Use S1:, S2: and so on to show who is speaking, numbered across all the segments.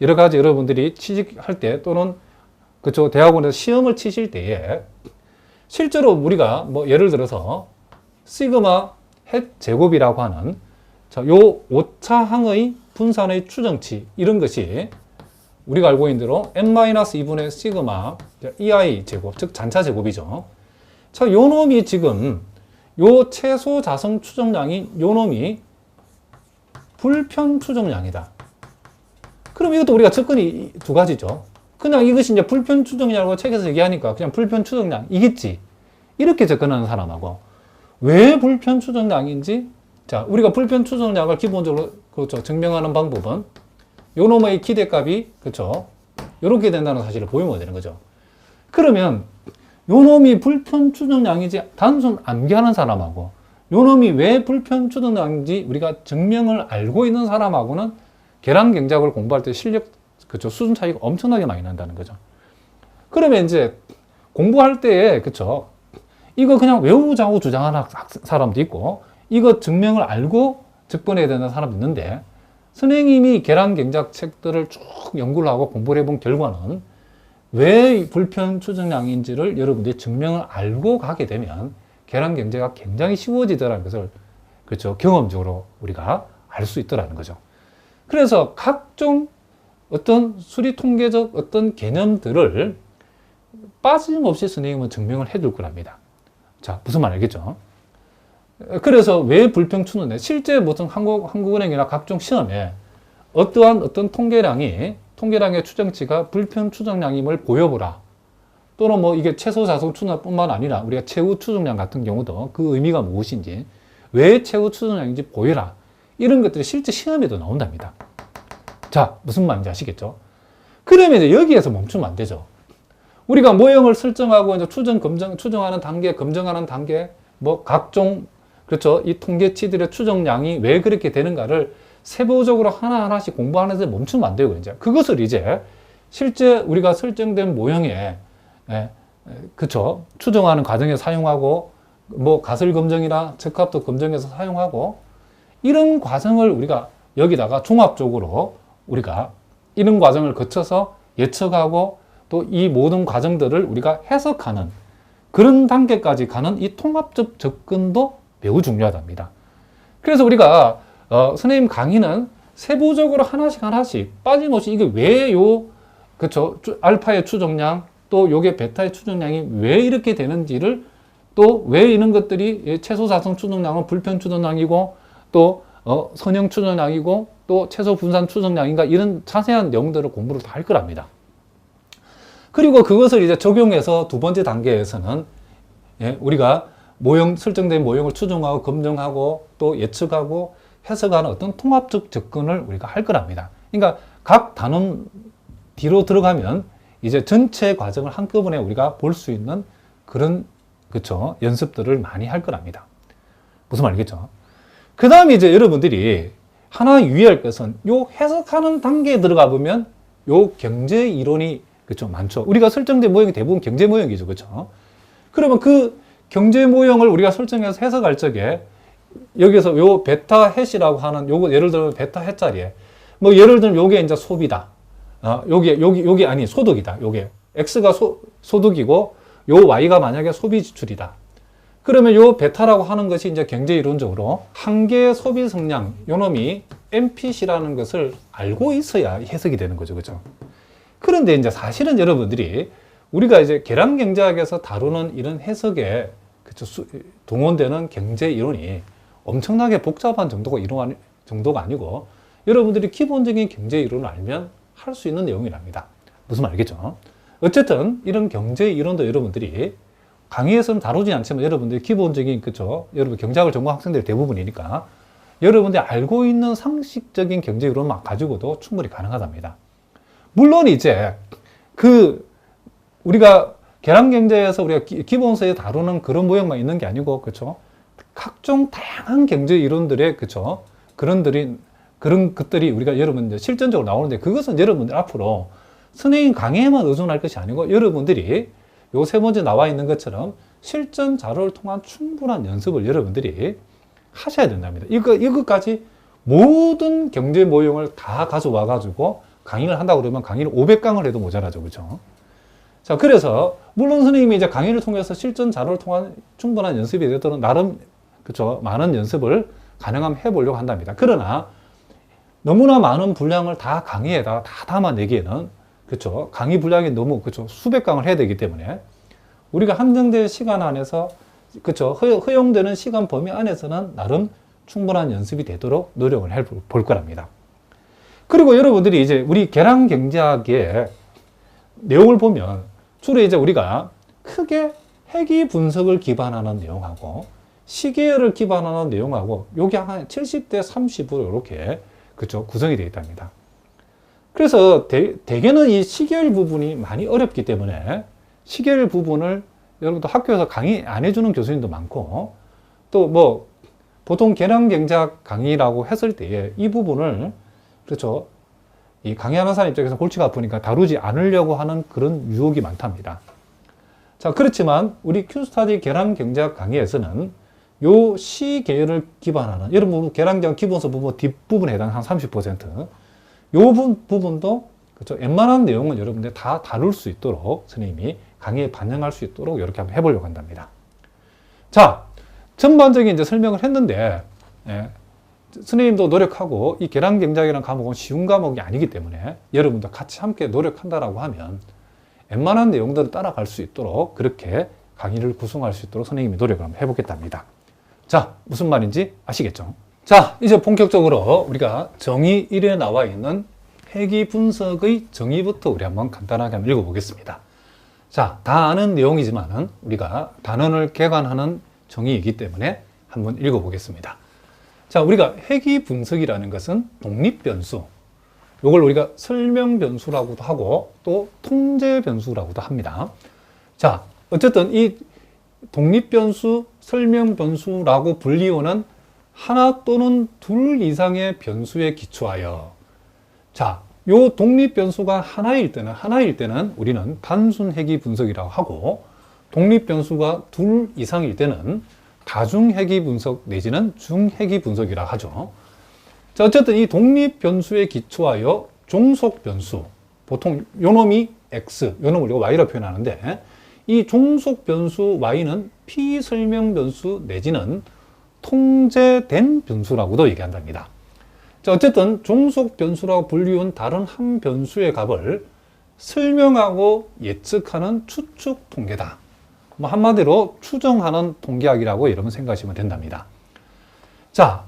S1: 여러 가지 여러분들이 취직할 때 또는 그쵸 대학원에서 시험을 치실 때에 실제로 우리가 뭐 예를 들어서 시그마 햇 제곱이라고 하는 요 오차항의 분산의 추정치 이런 것이 우리가 알고 있는 대로 n-2분의 시그마 EI 제곱 즉 잔차 제곱이죠. 자, 요 놈이 지금 요 최소 자성 추정량이 요 놈이 불편 추정량이다. 그럼 이것도 우리가 접근이 두 가지죠. 그냥 이것이 이제 불편 추정량이라고 책에서 얘기하니까 그냥 불편 추정량이겠지. 이렇게 접근하는 사람하고 왜 불편 추정량인지 자, 우리가 불편 추정량을 기본적으로 그렇죠. 증명하는 방법은 요 놈의 기대값이 그렇죠. 요렇게 된다는 사실을 보이면 되는 거죠. 그러면 요 놈이 불편 추정량이지 단순 암기하는 사람하고 요 놈이 왜 불편 추정량인지 우리가 증명을 알고 있는 사람하고는 계량 경작을 공부할 때 실력 그렇죠. 수준 차이가 엄청나게 많이 난다는 거죠. 그러면 이제 공부할 때에 그렇죠. 이거 그냥 외우자고 주장하는 사람도 있고 이거 증명을 알고 접근해야 되는 사람도 있는데 선생님이 계량 경작 책들을 쭉 연구를 하고 공부를 해본 결과는 왜 불편 추정량인지를 여러분들이 증명을 알고 가게 되면 계량 경제가 굉장히 쉬워지더라는 것을 그렇죠. 경험적으로 우리가 알 수 있더라는 거죠. 그래서 각종 어떤 수리 통계적 어떤 개념들을 빠짐없이 선생님은 증명을 해줄 거랍니다. 자, 무슨 말 알겠죠? 그래서 왜 불평 추는데 실제 무슨 한국은행이나 각종 시험에 어떠한 어떤 통계량의 추정치가 불편 추정량임을 보여보라. 또는 뭐 이게 최소 자성 추정량뿐만 아니라 우리가 최후 추정량 같은 경우도 그 의미가 무엇인지 왜 최후 추정량인지 보여라. 이런 것들이 실제 시험에도 나온답니다. 자, 무슨 말인지 아시겠죠? 그러면 이제 여기에서 멈추면 안 되죠. 우리가 모형을 설정하고 이제 추정하는 단계, 검증하는 단계, 뭐 각종 그렇죠. 이 통계치들의 추정량이 왜 그렇게 되는가를 세부적으로 하나하나씩 공부하는 데 멈추면 안 되고 이제 그것을 이제 실제 우리가 설정된 모형에 그렇죠. 추정하는 과정에 사용하고 뭐 가설 검증이나 적합도 검증에서 사용하고 이런 과정을 우리가 여기다가 종합적으로 우리가 이런 과정을 거쳐서 예측하고 또 이 모든 과정들을 우리가 해석하는 그런 단계까지 가는 이 통합적 접근도 매우 중요하답니다. 그래서 우리가 선생님 강의는 세부적으로 하나씩 빠짐없이 이게 왜 그쵸 알파의 추정량 또 요게 베타의 추정량이 왜 이렇게 되는지를 또 왜 이런 것들이 최소 자성 추정량은 불편 추정량이고 또 선형 추정량이고 또 최소 분산 추정량인가 이런 자세한 내용들을 공부를 다 할 거랍니다. 그리고 그것을 이제 적용해서 두 번째 단계에서는 우리가 설정된 모형을 추정하고 검증하고 또 예측하고 해석하는 어떤 통합적 접근을 우리가 할 거랍니다. 그러니까 각 단원 뒤로 들어가면 이제 전체 과정을 한꺼번에 우리가 볼 수 있는 그런 그쵸 연습들을 많이 할 거랍니다. 무슨 말이겠죠? 그 다음에 이제 여러분들이 하나 유의할 것은 요 해석하는 단계에 들어가 보면 요 경제 이론이 그쵸 많죠. 우리가 설정된 모형이 대부분 경제 모형이죠. 그쵸? 그러면 그 경제 모형을 우리가 설정해서 해석할 적에 여기서 요 베타 햇이라고 하는 요거 예를 들면 베타 햇 자리에 뭐 예를 들면 요게 이제 소비다. 요게 아니 소득이다. 요게 X가 소득이고 요 Y가 만약에 소비 지출이다. 그러면 요 베타라고 하는 것이 이제 경제 이론적으로 한계 소비 성량 요 놈이 MPC라는 것을 알고 있어야 해석이 되는 거죠. 그죠? 그런데 이제 사실은 여러분들이 우리가 이제 계량 경제학에서 다루는 이런 해석에 그쵸, 동원되는 경제 이론이 엄청나게 복잡한 정도가 아니고 여러분들이 기본적인 경제 이론을 알면 할 수 있는 내용이랍니다. 무슨 말 알겠죠? 어쨌든 이런 경제 이론도 여러분들이 강의에서는 다루지 않지만 여러분들이 기본적인 그쵸, 여러분 경제학을 전공한 학생들이 대부분이니까 여러분들이 알고 있는 상식적인 경제 이론만 가지고도 충분히 가능하답니다. 물론 이제 우리가 계량 경제에서 우리가 기본서에 다루는 그런 모형만 있는 게 아니고 그렇죠? 각종 다양한 경제 이론들의 그렇죠? 그런 것들이 우리가 여러분 이제 실전적으로 나오는데 그것은 여러분들 앞으로 선생님 강의에만 의존할 것이 아니고 여러분들이 요 세 번째 나와 있는 것처럼 실전 자료를 통한 충분한 연습을 여러분들이 하셔야 된답니다. 이것까지 모든 경제 모형을 다 가져와 가지고 강의를 한다고 그러면 강의를 500강을 해도 모자라죠. 그죠? 자, 그래서, 물론 선생님이 이제 강의를 통해서 실전 자료를 통한 충분한 연습이 되도록 나름, 그쵸, 많은 연습을 가능하면 해보려고 한답니다. 그러나, 너무나 많은 분량을 다 강의에다 다 담아내기에는, 그쵸, 강의 분량이 너무, 그쵸, 수백 강을 해야 되기 때문에, 우리가 한정된 시간 안에서, 그쵸, 허용되는 시간 범위 안에서는 나름 충분한 연습이 되도록 노력을 해볼 거랍니다. 그리고 여러분들이 이제 우리 계량 경제학의 내용을 보면 주로 이제 우리가 크게 회귀 분석을 기반하는 내용하고 시계열을 기반하는 내용하고 요게 한 70대 30으로 이렇게 그쵸 구성이 되어 있답니다. 그래서 대개는 이 시계열 부분이 많이 어렵기 때문에 시계열 부분을 여러분도 학교에서 강의 안 해주는 교수님도 많고 또 뭐 보통 계량 경제학 강의라고 했을 때에 이 부분을 그렇죠. 이 강의하는 사람 입장에서 골치가 아프니까 다루지 않으려고 하는 그런 유혹이 많답니다. 자, 그렇지만 우리 큐스타디 계량 경제학 강의에서는 요 시 계열을 기반하는 여러분 계량 경제학 기본서 부분 뒷부분에 해당 한 30%, 요 부분도 그렇죠. 웬만한 내용은 여러분들 다 다룰 수 있도록 선생님이 강의에 반영할 수 있도록 이렇게 한번 해보려고 한답니다. 자, 전반적인 이제 설명을 했는데, 예, 선생님도 노력하고 이 계량 경제학이라는 과목은 쉬운 과목이 아니기 때문에 여러분도 같이 함께 노력한다라고 하면 웬만한 내용들을 따라갈 수 있도록 그렇게 강의를 구성할 수 있도록 선생님이 노력을 한번 해보겠답니다. 자, 무슨 말인지 아시겠죠? 자, 이제 본격적으로 우리가 정의 1에 나와 있는 회귀 분석의 정의부터 우리 한번 간단하게 한번 읽어보겠습니다. 자, 다 아는 내용이지만은 우리가 단원을 개관하는 정의이기 때문에 한번 읽어보겠습니다. 자, 우리가 회귀 분석이라는 것은 독립변수, 이걸 우리가 설명변수라고도 하고 또 통제변수라고도 합니다. 자, 어쨌든 이 독립변수, 설명변수라고 불리우는 하나 또는 둘 이상의 변수에 기초하여, 자, 요 독립변수가 하나일 때는 우리는 단순 회귀 분석이라고 하고, 독립변수가 둘 이상일 때는 다중회귀 분석 내지는 중회귀 분석이라고 하죠. 자, 어쨌든 이 독립변수에 기초하여 종속변수, 보통 요놈이 x, 요놈을 우리가 y라고 표현하는데, 이 종속변수 y는 피설명변수 내지는 통제된 변수라고도 얘기한답니다. 자, 어쨌든 종속변수라고 불리운 다른 한 변수의 값을 설명하고 예측하는 추측 통계다. 뭐 한마디로 추정하는 통계학이라고 여러분 생각하시면 된답니다. 자,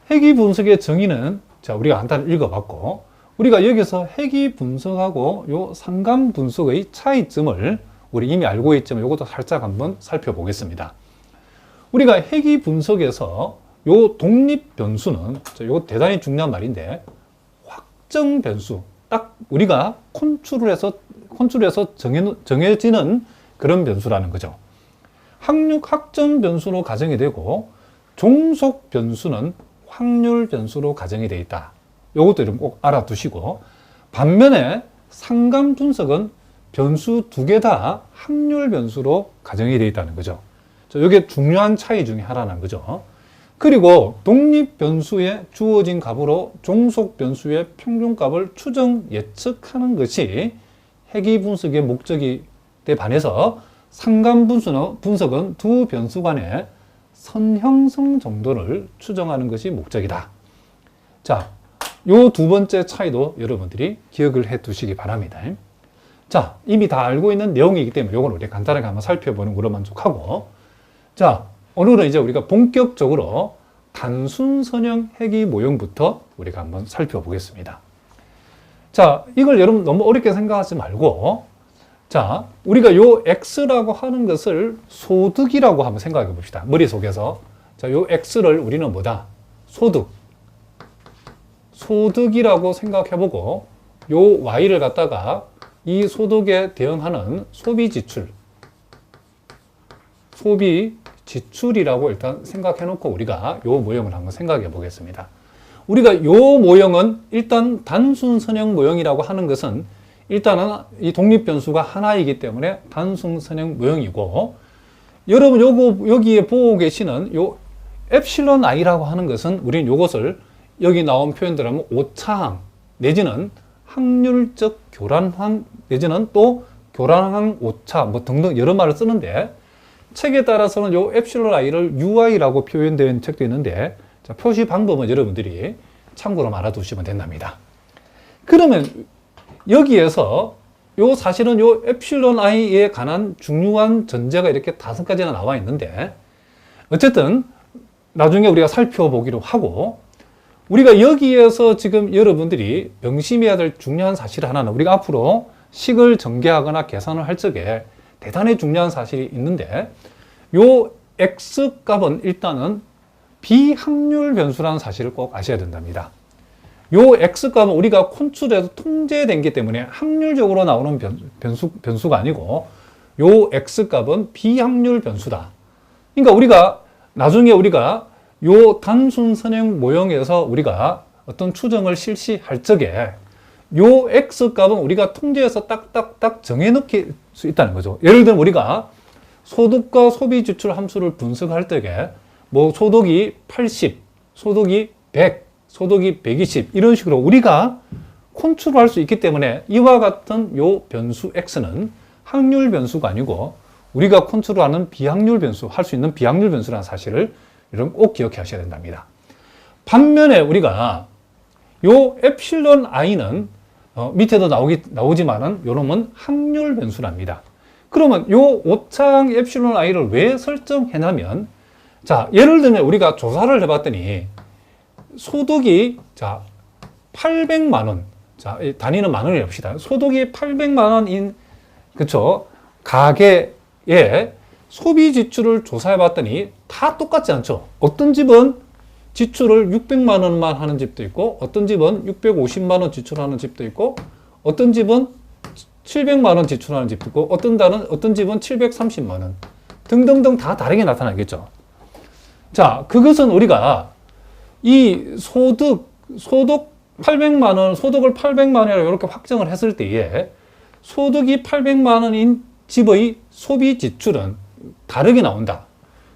S1: 회귀 분석의 정의는 자, 우리가 간단히 읽어봤고, 우리가 여기서 회귀 분석하고 요 상감 분석의 차이점을 우리 이미 알고 있지만 이것도 살짝 한번 살펴보겠습니다. 우리가 회귀 분석에서 요 독립 변수는 이거 대단히 중요한 말인데 확정 변수, 딱 우리가 컨트롤해서 정해지는 그런 변수라는 거죠. 확정 변수로 가정이 되고 종속 변수는 확률 변수로 가정이 되어 있다. 이것도 여러분 꼭 알아두시고, 반면에 상감 분석은 변수 두 개 다 확률 변수로 가정이 되어 있다는 거죠. 이게 중요한 차이 중에 하나라는 거죠. 그리고 독립 변수에 주어진 값으로 종속 변수의 평균값을 추정 예측하는 것이 회귀 분석의 목적이 에 반해서 상감 분석은 두 변수 간의 선 형성 정도를 추정하는 것이 목적이다. 자, 요 두 번째 차이도 여러분들이 기억을 해 두시기 바랍니다. 자, 이미 다 알고 있는 내용이기 때문에 요걸 우리 간단하게 한번 살펴보는 걸로 만족하고, 자, 오늘은 이제 우리가 본격적으로 단순 선형 회귀 모형부터 우리가 한번 살펴보겠습니다. 자, 이걸 여러분 너무 어렵게 생각하지 말고, 자, 우리가 요 X라고 하는 것을 소득이라고 한번 생각해 봅시다. 머릿속에서. 자, 요 X를 우리는 뭐다? 소득이라고 생각해 보고, 요 Y를 갖다가 이 소득에 대응하는 소비 지출이라고 일단 생각해 놓고 우리가 요 모형을 한번 생각해 보겠습니다. 우리가 요 모형은 일단 단순 선형 모형이라고 하는 것은 일단은 이 독립 변수가 하나이기 때문에 단순 선형 모형이고, 여러분 여기에 보고 계시는 요 엡실론 i라고 하는 것은 우리는 요것을 여기 나온 표현대로 하면 오차항 내지는 비확률적 교란황 내지는 또 교란황 오차 뭐 등등 여러 말을 쓰는데 책에 따라서는 요 엡실론 i를 UI라고 표현된 책도 있는데 자, 표시 방법은 여러분들이 참고로 알아두시면 된답니다. 그러면 여기에서 요 사실은 요 엡실론 i에 관한 중요한 전제가 이렇게 5가지나 나와 있는데 어쨌든 나중에 우리가 살펴보기로 하고 우리가 여기에서 지금 여러분들이 명심해야 될 중요한 사실 하나는 우리가 앞으로 식을 전개하거나 계산을 할 적에 대단히 중요한 사실이 있는데 요 X값은 일단은 비확률 변수라는 사실을 꼭 아셔야 된답니다. 요 X값은 우리가 콘솔에서 통제된 기 때문에 확률적으로 나오는 변수가 아니고 요 X값은 비확률 변수다. 그러니까 우리가 나중에 우리가 요 단순 선형 모형에서 우리가 어떤 추정을 실시할 적에 요 X값은 우리가 통제해서 딱딱딱 정해놓을 수 있다는 거죠. 예를 들면 우리가 소득과 소비 지출 함수를 분석할 때에 뭐 소득이 80, 소득이 100, 소득이 120 이런 식으로 우리가 컨트롤할 수 있기 때문에 이와 같은 요 변수 X는 확률 변수가 아니고 우리가 컨트롤하는 비확률 변수, 할 수 있는 비확률 변수라는 사실을 여러분 꼭 기억해 하셔야 된답니다. 반면에 우리가 요 엡실론 i는 밑에도 나오지만은 요놈은 확률 변수랍니다. 그러면 요 오차항 엡실론 i를 왜 설정해냐면 자, 예를 들면 우리가 조사를 해봤더니 소득이 자 800만 원, 자 단위는 만 원이라고 합시다. 소득이 800만 원인 그쵸 가게의 소비 지출을 조사해봤더니 다 똑같지 않죠. 어떤 집은 지출을 600만 원만 하는 집도 있고 어떤 집은 650만 원 지출하는 집도 있고 어떤 집은 700만 원 지출하는 집도 있고 어떤 집은 730만 원 등등등 다 다르게 나타나겠죠. 자, 그것은 우리가 이 소득 800만 원, 소득을 800만 원이라고 이렇게 확정을 했을 때에 소득이 800만 원인 집의 소비 지출은 다르게 나온다.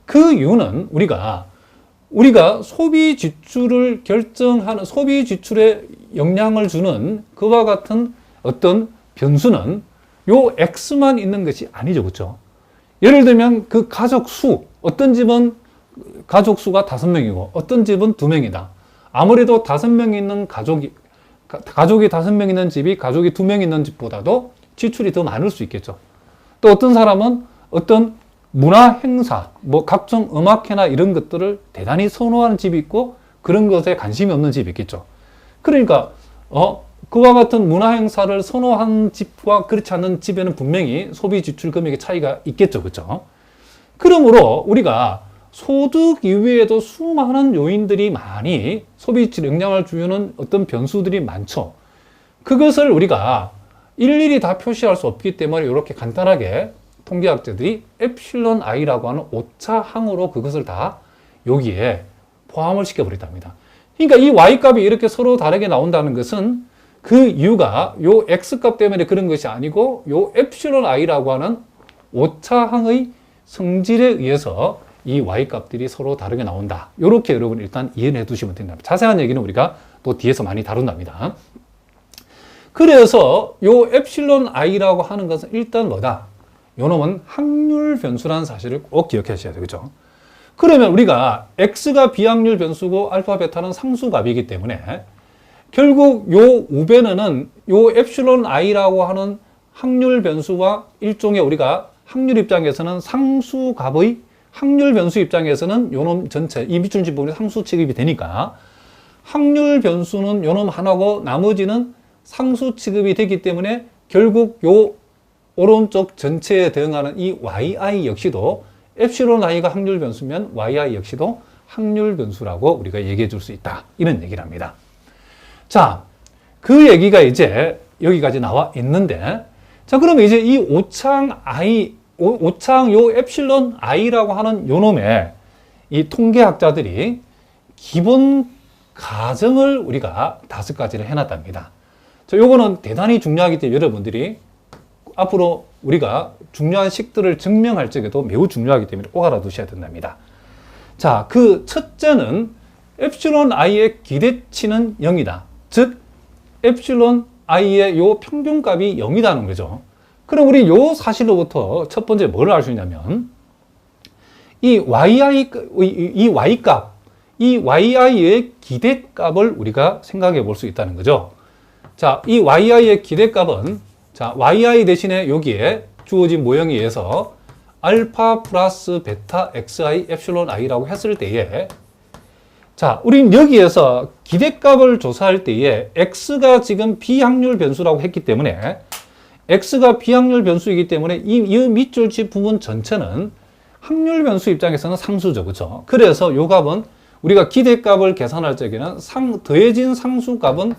S1: 그 이유는 우리가 소비 지출을 결정하는 소비 지출에 영향을 주는 그와 같은 어떤 변수는 요 X만 있는 것이 아니죠. 그렇죠? 예를 들면 그 가족 수, 어떤 집은 가족 수가 5명이고 어떤 집은 2명이다. 아무래도 5명 있는 가족이 5명 있는 집이 가족이 2명 있는 집보다도 지출이 더 많을 수 있겠죠. 또 어떤 사람은 어떤 문화 행사, 뭐 각종 음악회나 이런 것들을 대단히 선호하는 집이 있고 그런 것에 관심이 없는 집이 있겠죠. 그러니까 그와 같은 문화 행사를 선호하는 집과 그렇지 않은 집에는 분명히 소비 지출 금액의 차이가 있겠죠. 그렇죠? 그러므로 우리가 소득 이외에도 수많은 요인들이 많이 소비 지출에 영향을 주는 어떤 변수들이 많죠. 그것을 우리가 일일이 다 표시할 수 없기 때문에 이렇게 간단하게 통계학자들이 엡실론 i라고 하는 오차항으로 그것을 다 여기에 포함을 시켜버렸답니다. 그러니까 이 y값이 이렇게 서로 다르게 나온다는 것은 그 이유가 요 x값 때문에 그런 것이 아니고 요 엡실론 i라고 하는 오차항의 성질에 의해서 이 y값들이 서로 다르게 나온다. 이렇게 여러분 일단 이해해 두시면 된다. 자세한 얘기는 우리가 또 뒤에서 많이 다룬답니다. 그래서 요 엡실론 i라고 하는 것은 일단 뭐다? 요놈은 확률 변수라는 사실을 꼭 기억하셔야 돼요. 그죠? 그러면 우리가 x가 비확률 변수고 알파 베타는 상수값이기 때문에 결국 요 우변에는 요 엡실론 i라고 하는 확률 변수와 일종의 우리가 확률 입장에서는 상수값의 확률 변수 입장에서는 요놈 전체 이 밑줄 부분이 상수 취급이 되니까 확률 변수는 요놈 하나고 나머지는 상수 취급이 되기 때문에 결국 요 오른쪽 전체에 대응하는 이 yi 역시도 엡실론 i가 확률 변수면 yi 역시도 확률 변수라고 우리가 얘기해 줄 수 있다. 이런 얘기를 합니다. 자, 그 얘기가 이제 여기까지 나와 있는데 자, 그러면 이제 이 오차항 요 엡실론 i라고 하는 요놈의 이 통계학자들이 기본 가정을 우리가 5가지를 해놨답니다. 자, 요거는 대단히 중요하기 때문에 여러분들이 앞으로 우리가 중요한 식들을 증명할 적에도 매우 중요하기 때문에 꼭 알아두셔야 된답니다. 자, 그 첫째는 엡실론 i의 기대치는 0이다. 즉, 엡실론 i의 요 평균값이 0이라는 거죠. 그럼 우리 요 사실로부터 첫 번째 뭘 알 수 있냐면 이 y값, 이 yi의 기대값을 우리가 생각해 볼 수 있다는 거죠. 자, 이 yi의 기대값은 자, yi 대신에 여기에 주어진 모형에 의해서 알파 플러스 베타 xi 엡실론 i라고 했을 때에 자, 우린 여기에서 기대값을 조사할 때에 x가 지금 비확률 변수라고 했기 때문에 x가 비확률 변수이기 때문에 이 밑줄치 부분 전체는 확률 변수 입장에서는 상수죠. 그렇죠? 그래서 요 값은 우리가 기대값을 계산할 적에는 더해진 상수값은